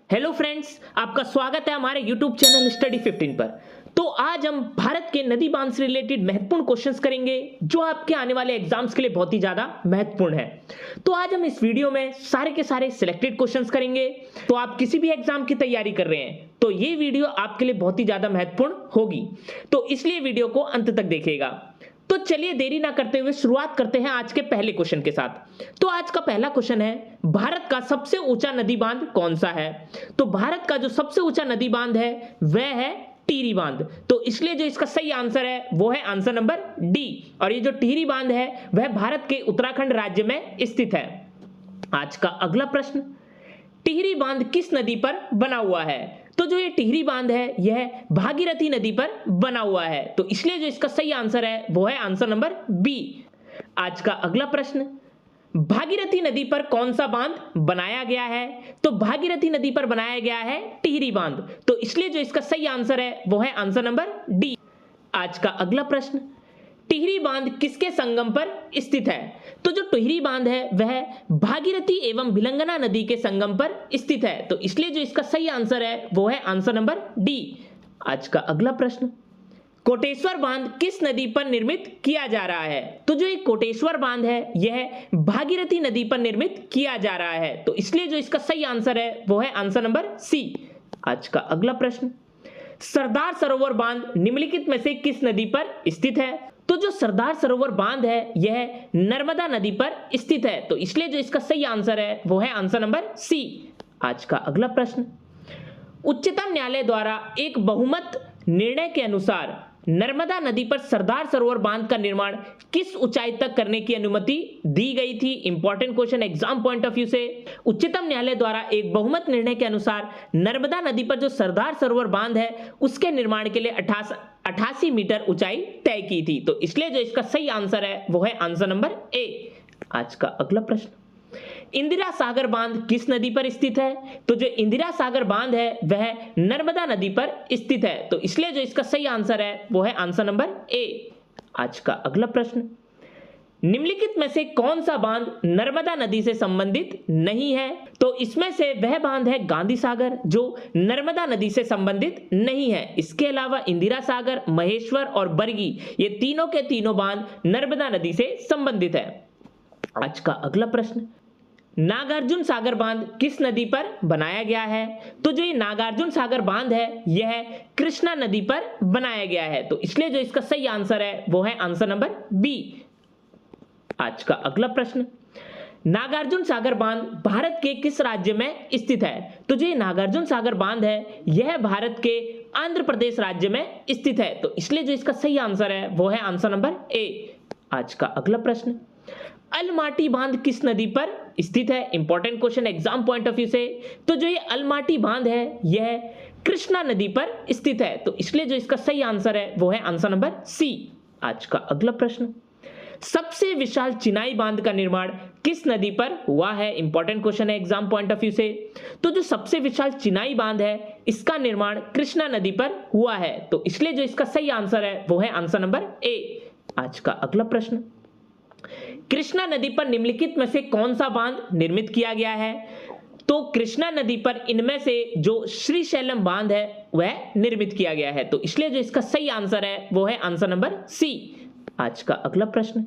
Hello friends, आपका स्वागत है हमारे YouTube चैनल स्टडी 15 पर। तो आज हम भारत के नदी बांध से रिलेटेड महत्वपूर्ण क्वेश्चंस करेंगे जो आपके आने वाले एग्जाम्स के लिए बहुत ही ज्यादा महत्वपूर्ण है। तो आज हम इस वीडियो में सारे के सारे सिलेक्टेड क्वेश्चंस करेंगे। तो आप किसी भी एग्जाम की तैयारी कर रहे हैं तो ये वीडियो आपके लिए बहुत ही ज्यादा महत्वपूर्ण होगी, तो इसलिए वीडियो को अंत तक देखिएगा। तो चलिए देरी ना करते हुए शुरुआत करते हैं आज के पहले क्वेश्चन के साथ। तो आज का पहला क्वेश्चन है, भारत का सबसे ऊंचा नदी बांध कौन सा है? तो भारत का जो सबसे ऊंचा नदी बांध है वह है टिहरी बांध। तो इसलिए जो इसका सही आंसर है वो है आंसर नंबर डी। और ये जो टिहरी बांध है वह भारत के उत्तराखंड राज्य में स्थित है। आज का अगला प्रश्न, टिहरी बांध किस नदी पर बना हुआ है? तो जो ये टिहरी बांध है यह भागीरथी नदी पर बना हुआ है। तो इसलिए जो इसका सही आंसर है वो है आंसर नंबर बी। आज का अगला प्रश्न, भागीरथी नदी पर कौन सा बांध बनाया गया है? तो भागीरथी नदी पर बनाया गया है टिहरी बांध। तो इसलिए जो इसका सही आंसर है वो है आंसर नंबर डी। आज का अगला प्रश्न, टिहरी बांध किसके संगम पर स्थित है? तो जो टिहरी बांध है वह भागीरथी एवं भिलंगना नदी के संगम पर स्थित है। तो इसलिए जो इसका सही आंसर है वो है आंसर नंबर डी। आज का अगला प्रश्न, कोटेश्वर बांध किस नदी पर निर्मित किया जा रहा है? तो जो एक कोटेश्वर बांध है यह भागीरथी नदी पर निर्मित किया जा रहा है। तो इसलिए जो इसका सही आंसर है वो है आंसर नंबर सी। आज का अगला प्रश्न, सरदार सरोवर बांध निम्नलिखित में से किस नदी पर स्थित है? तो जो सरदार सरोवर बांध है यह नर्मदा नदी पर स्थित है। तो इसलिए जो इसका सही आंसर है वो है आंसर नंबर सी। आज का अगला प्रश्न, उच्चतम न्यायालय द्वारा एक बहुमत निर्णय के अनुसार नर्मदा नदी पर सरदार सरोवर बांध का निर्माण किस ऊंचाई तक करने की अनुमति दी गई थी? Important question exam point of view से। उच्चतम न्यायालय द्वारा एक बहुमत निर्णय के अनुसार नर्मदा नदी पर जो सरदार सरोवर बांध है उसके निर्माण के लिए 88 मीटर ऊंचाई तय की थी। तो इसलिए जो इसका सही आंसर है वो है आंसर नंबर ए। आज का अगला प्रश्न, इंदिरा सागर बांध किस नदी पर स्थित है? तो जो इंदिरा सागर बांध है वह नर्मदा नदी पर स्थित है। तो इसलिए जो इसका सही आंसर है वो है आंसर नंबर ए। आज का अगला प्रश्न, निम्नलिखित में से कौन सा बांध नर्मदा नदी से संबंधित नहीं है? तो इसमें से वह बांध है गांधी सागर जो नर्मदा नदी से संबंधित नहीं है। इसके अलावा इंदिरा सागर, महेश्वर और बरगी ये तीनों के तीनों बांध नर्मदा नदी से संबंधित है। आज का अगला प्रश्न, नागार्जुन सागर बांध किस नदी पर बनाया गया है? तो जो ये नागार्जुन सागर बांध है यह कृष्णा नदी पर बनाया गया है। तो इसलिए जो इसका सही आंसर है वो है आंसर नंबर बी। आज का अगला प्रश्न, नागार्जुन सागर बांध भारत के किस राज्य में स्थित है? तो जो ये नागार्जुन सागर बांध है यह भारत के आंध्र प्रदेश राज्य में स्थित है। तो इसलिए जो इसका सही आंसर है वो है आंसर नंबर ए। आज का अगला प्रश्न, अलमाटी बांध किस नदी पर स्थित है? Important question exam point of view से। तो जो ये अलमाटी बांध है यह कृष्णा नदी पर स्थित है। तो इसलिए जो इसका सही आंसर है वो है आंसर नंबर सी। आज का अगला प्रश्न, सबसे विशाल चिनाई बांध का निर्माण किस नदी पर हुआ है? इंपॉर्टेंट क्वेश्चन है एग्जाम पॉइंट ऑफ व्यू से। तो जो सबसे विशाल चिनाई बांध है इसका निर्माण कृष्णा नदी पर हुआ है। तो इसलिए जो इसका सही आंसर है वो है आंसर नंबर ए। आज का अगला प्रश्न, कृष्णा नदी पर निम्नलिखित में से कौन सा बांध निर्मित किया गया है? तो कृष्णा नदी पर इनमें से जो श्रीशैलम बांध है वह निर्मित किया गया है। तो इसलिए जो इसका सही आंसर है वो है आंसर नंबर सी। आज का अगला प्रश्न,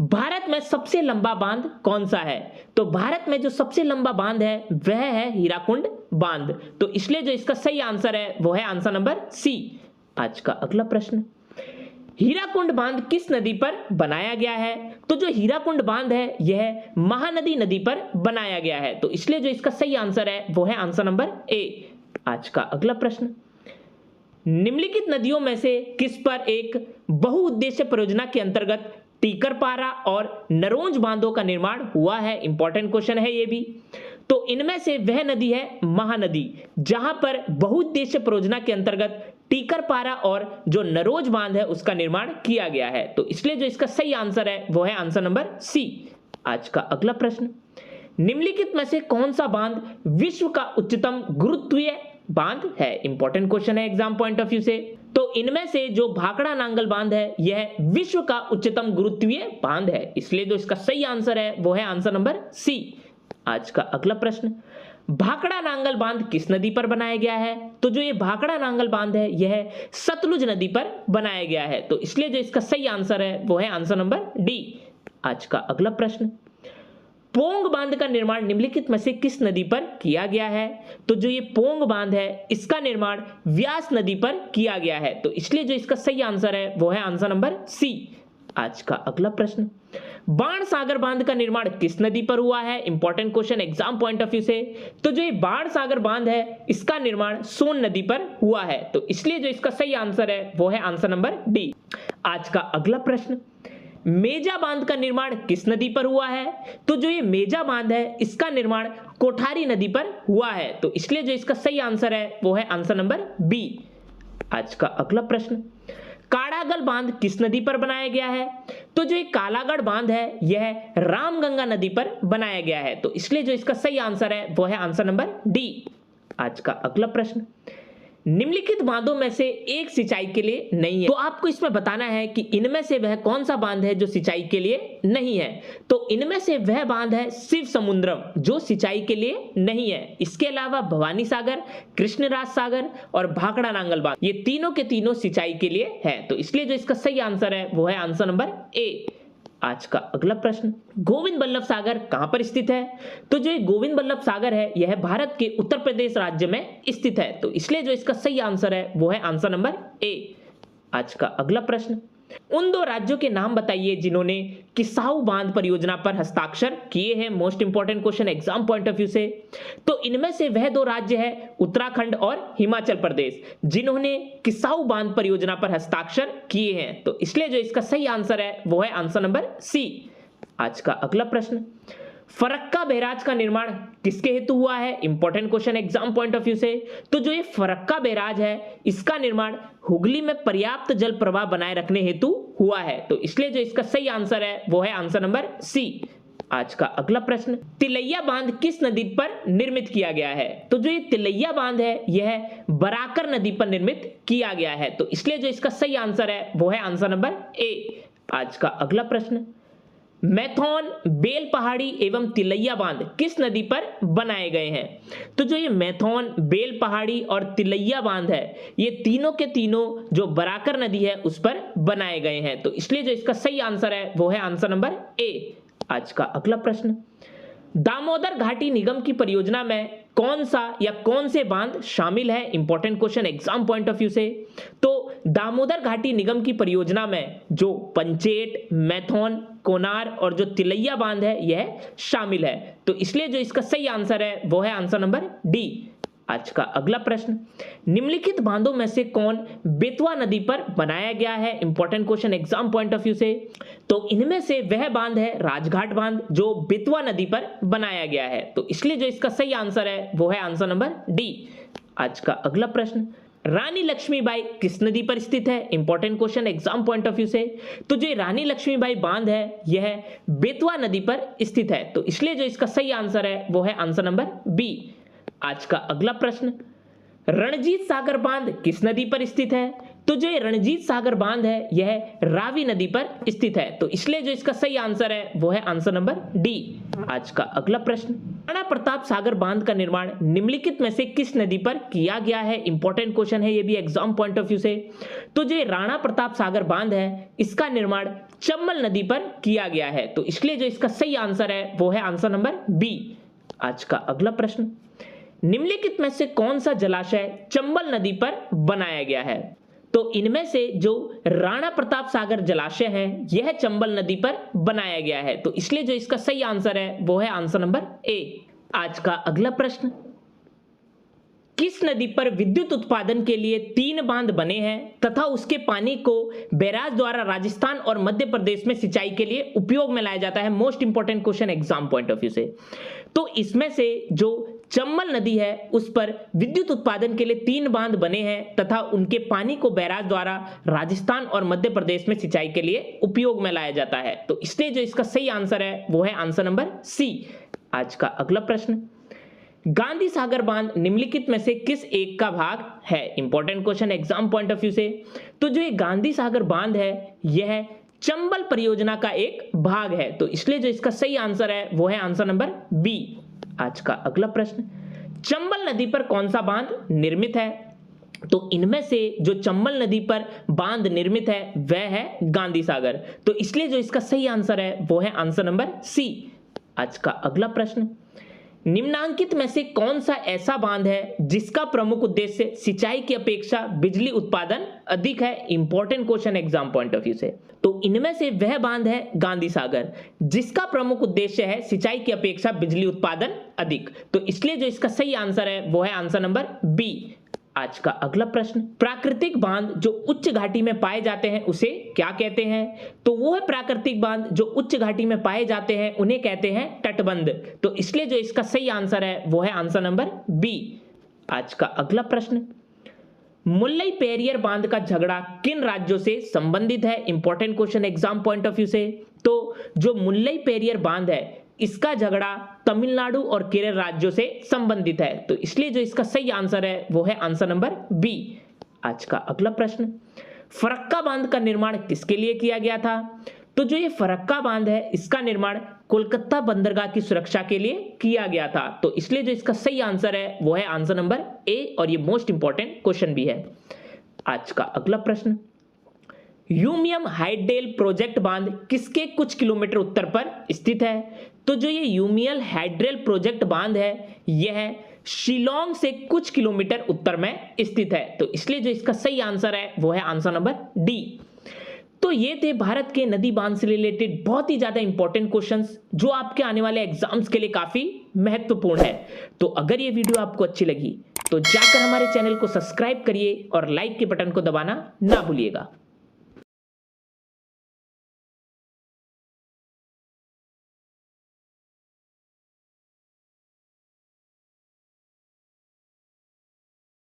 भारत में सबसे लंबा बांध कौन सा है? तो भारत में जो सबसे लंबा बांध है वह है हीराकुंड बांध। तो इसलिए जो इसका सही आंसर है वो है आंसर नंबर सी। आज का अगला प्रश्न, हीराकुंड बांध किस नदी पर बनाया गया है? तो जो हीराकुंड बांध है यह महानदी नदी पर बनाया गया है। तो इसलिए जो इसका सही आंसर है वो है आंसर नंबर ए। आज का अगला प्रश्न, निम्नलिखित नदियों में से किस पर एक बहुउद्देश्य परियोजना के अंतर्गत टीकरपारा और नरोंज बांधों का निर्माण हुआ है? इंपॉर्टेंट क्वेश्चन है ये भी। तो इनमें से वह नदी है महानदी जहां पर बहुउद्देश्य परियोजना के अंतर्गत टीकरपारा और जो नरोज बांध है उसका निर्माण किया गया है। तो इसलिए जो इसका सही आंसर है वो है आंसर नंबर सी। आज का अगला प्रश्न, निम्नलिखित में से कौन सा बांध विश्व का उच्चतम गुरुत्वीय बांध है? इंपॉर्टेंट क्वेश्चन है एग्जाम पॉइंट ऑफ व्यू से। तो इनमें से जो भाखड़ा नांगल बांध है यह विश्व का उच्चतम गुरुत्वीय बांध है। इसलिए जो इसका सही आंसर है वो है आंसर नंबर सी। आज का अगला प्रश्न, भाखड़ा नांगल बांध किस नदी पर बनाया गया है? तो जो ये भाखड़ा नांगल बांध है यह सतलुज नदी पर बनाया गया है, तो इसलिए जो इसका सही आंसर है वो है आंसर नंबर डी। आज का अगला प्रश्न, पोंग बांध का निर्माण निम्नलिखित में से किस नदी पर किया गया है? तो जो ये पोंग बांध है इसका निर्माण व्यास नदी पर किया गया है, तो इसलिए जो इसका सही आंसर है वो है आंसर नंबर सी। आज का अगला प्रश्न, बाण सागर बांध का निर्माण किस नदी पर हुआ है? Important question exam point of view से। तो जो ये बाण सागर बांध है इसका निर्माण सोन नदी पर हुआ है, तो इसलिए जो इसका सही आंसर है वो है आंसर नंबर डी। आज का अगला प्रश्न, मेजा बांध का निर्माण किस नदी पर हुआ है? तो जो ये मेजा बांध है इसका निर्माण कोठारी नदी पर हुआ है, तो इसलिए जो इसका सही आंसर है वो है आंसर नंबर बी। आज का अगला प्रश्न, काड़ागल बांध किस नदी पर बनाया गया है? तो जो ये कालागढ़ बांध है यह रामगंगा नदी पर बनाया गया है, तो इसलिए जो इसका सही आंसर है वो है आंसर नंबर डी। आज का अगला प्रश्न, निम्नलिखित बांधों में से एक सिंचाई के लिए नहीं है, तो आपको इसमें बताना है कि इनमें से वह कौन सा बांध है जो सिंचाई के लिए नहीं है। तो इनमें से वह बांध है शिव समुद्रम जो सिंचाई के लिए नहीं है। इसके अलावा भवानी सागर, कृष्णराज सागर और भाखड़ा नांगल बांध ये तीनों के तीनों सिंचाई के लिए है, तो इसलिए जो इसका सही आंसर है वो है आंसर नंबर ए। आज का अगला प्रश्न, गोविंद बल्लभ सागर कहां पर स्थित है? तो जो गोविंद बल्लभ सागर है यह भारत के उत्तर प्रदेश राज्य में स्थित है, तो इसलिए जो इसका सही आंसर है वो है आंसर नंबर ए। आज का अगला प्रश्न, उन दो राज्यों के नाम बताइए जिन्होंने किसाऊ बांध परियोजना पर हस्ताक्षर किए हैं। Most important question exam point of view से। तो इनमें से वह दो राज्य है उत्तराखंड और हिमाचल प्रदेश जिन्होंने किसाऊ बांध परियोजना पर हस्ताक्षर किए हैं, तो इसलिए जो इसका सही आंसर है वो है आंसर नंबर सी। आज का अगला प्रश्न, फरक्का बैराज का निर्माण किसके हेतु हुआ है? Important question exam point of view से। तो जो ये फरक्का बैराज है इसका निर्माण हुगली में पर्याप्त जल प्रवाह बनाए रखने हेतु हुआ है, तो इसलिए जो इसका सही आंसर है वो है आंसर नंबर सी। आज का अगला प्रश्न, तिलैया बांध किस नदी पर निर्मित किया गया है? तो जो ये तिलैया बांध है यह बराकर नदी पर निर्मित किया गया है, तो इसलिए जो इसका सही आंसर है वो है आंसर नंबर ए। आज का अगला प्रश्न, मैथौन, बेल पहाड़ी एवं तिलैया बांध किस नदी पर बनाए गए हैं? तो जो ये मैथौन, बेल पहाड़ी और तिलैया बांध है ये तीनों के तीनों जो बराकर नदी है उस पर बनाए गए हैं, तो इसलिए जो इसका सही आंसर है वो है आंसर नंबर ए। आज का अगला प्रश्न, दामोदर घाटी निगम की परियोजना में कौन सा या कौन से बांध शामिल है? Important question exam point of view से। तो दामोदर घाटी निगम की परियोजना में जो पंचेट, मैथौन, कोनार और जो तिलैया बांध है यह शामिल है, तो इसलिए जो इसका सही आंसर है वो है आंसर नंबर डी। आज का अगला प्रश्न, निम्नलिखित बांधों में से कौन बेतवा नदी पर बनाया गया है? Important question exam point of view से। तो इनमें से वह बांध है राजघाट बांध जो बेतवा नदी पर बनाया गया है, तो इसलिए जो इसका सही आंसर है वो है आंसर नंबर डी। आज का अगला प्रश्न, रानी लक्ष्मीबाई किस नदी पर स्थित है? Important question exam point of view से। तो जो रानी लक्ष्मीबाई बांध है यह बेतवा नदी पर स्थित है, तो इसलिए जो इसका सही आंसर है वो है आंसर नंबर बी। आज का अगला प्रश्न, रणजीत सागर बांध किस नदी पर स्थित है? तो जो रणजीत सागर बांध है यह रावी नदी पर स्थित है, तो इसलिए जो इसका सही आंसर है वो है आंसर नंबर डी। आज का अगला प्रश्न, राणा प्रताप सागर बांध का निर्माण निम्नलिखित में से किस नदी पर किया गया है? इंपॉर्टेंट क्वेश्चन है ये भी एग्जाम पॉइंट ऑफ व्यू से। तो जो राणा प्रताप सागर बांध है इसका निर्माण चंबल नदी पर किया गया है, तो इसलिए जो इसका सही आंसर है वो है आंसर नंबर बी। आज का अगला प्रश्न, निम्नलिखित में से कौन सा जलाशय चंबल नदी पर बनाया गया है? तो इनमें से जो राणा प्रताप सागर जलाशय है यह चंबल नदी पर बनाया गया है, तो इसलिए जो इसका सही आंसर है वो है आंसर नंबर ए। आज का अगला प्रश्न, किस नदी पर विद्युत उत्पादन के लिए 3 बांध बने हैं तथा उसके पानी को बैराज द्वारा राजस्थान और मध्य प्रदेश में सिंचाई के लिए उपयोग में लाया जाता है? Most important question exam point of view से। तो इसमें से जो चंबल नदी है उस पर विद्युत उत्पादन के लिए 3 बांध बने हैं तथा उनके पानी को बैराज द्वारा राजस्थान और मध्य प्रदेश में सिंचाई के लिए उपयोग में लाया जाता है, तो इसलिए जो इसका सही आंसर है वो है आंसर नंबर सी। आज का अगला प्रश्न, गांधी सागर बांध निम्नलिखित में से किस एक का भाग है? Important question exam point of view से। तो जो ये गांधी सागर बांध है यह चंबल परियोजना का एक भाग है, तो इसलिए जो इसका सही आंसर है वो है आंसर नंबर बी। आज का अगला प्रश्न, चंबल नदी पर कौन सा बांध निर्मित है? तो इनमें से जो चंबल नदी पर बांध निर्मित है वह है गांधी सागर। तो इसलिए जो इसका सही आंसर है वो है आंसर नंबर सी। आज का अगला प्रश्न, निम्नांकित में से कौन सा ऐसा बांध है जिसका प्रमुख उद्देश्य सिंचाई की अपेक्षा बिजली उत्पादन अधिक है? Important question exam point of view से। तो इनमें से वह बांध है गांधी सागर जिसका प्रमुख उद्देश्य है सिंचाई की अपेक्षा बिजली उत्पादन अधिक। तो इसलिए जो इसका सही आंसर है वो है आंसर नंबर बी। आज का अगला प्रश्न, प्राकृतिक बांध जो उच्च घाटी में पाए जाते हैं उसे क्या कहते हैं? तो वो है प्राकृतिक बांध जो उच्च घाटी में पाए जाते हैं उन्हें कहते हैं तटबंध। तो इसलिए जो इसका सही आंसर है वो है आंसर नंबर बी। आज का अगला प्रश्न, मुल्लई पेरियर बांध का झगड़ा किन राज्यों से संबंधित है? Important question exam point of view से। तो जो मुल्लई पेरियर बांध है इसका झगड़ा तमिलनाडु और केरल राज्यों से संबंधित है। तो इसलिए जो इसका सही आंसर है वो है आंसर नंबर बी। आज का अगला प्रश्न, फरक्का बांध का निर्माण किसके लिए किया गया था? तो जो ये फरक्का बांध है इसका निर्माण कोलकाता बंदरगाह की सुरक्षा के लिए किया गया था। तो इसलिए जो इसका सही आंसर है वो है आंसर नंबर ए और ये मोस्ट इंपॉर्टेंट क्वेश्चन भी है। आज का अगला प्रश्न, यूमियम हाइडेल प्रोजेक्ट बांध किसके कुछ किलोमीटर उत्तर पर स्थित है? तो जो ये यूमियल हाइड्रेल प्रोजेक्ट बांध है यह शिलोंग से कुछ किलोमीटर उत्तर में स्थित है। तो इसलिए जो इसका सही आंसर है वो है आंसर नंबर डी। तो ये थे भारत के नदी बांध से रिलेटेड बहुत ही ज्यादा इंपॉर्टेंट क्वेश्चंस जो आपके आने वाले एग्जाम्स के लिए काफी महत्वपूर्ण है। तो अगर ये वीडियो आपको अच्छी लगी तो जाकर हमारे चैनल को सब्सक्राइब करिए और लाइक के बटन को दबाना ना भूलिएगा।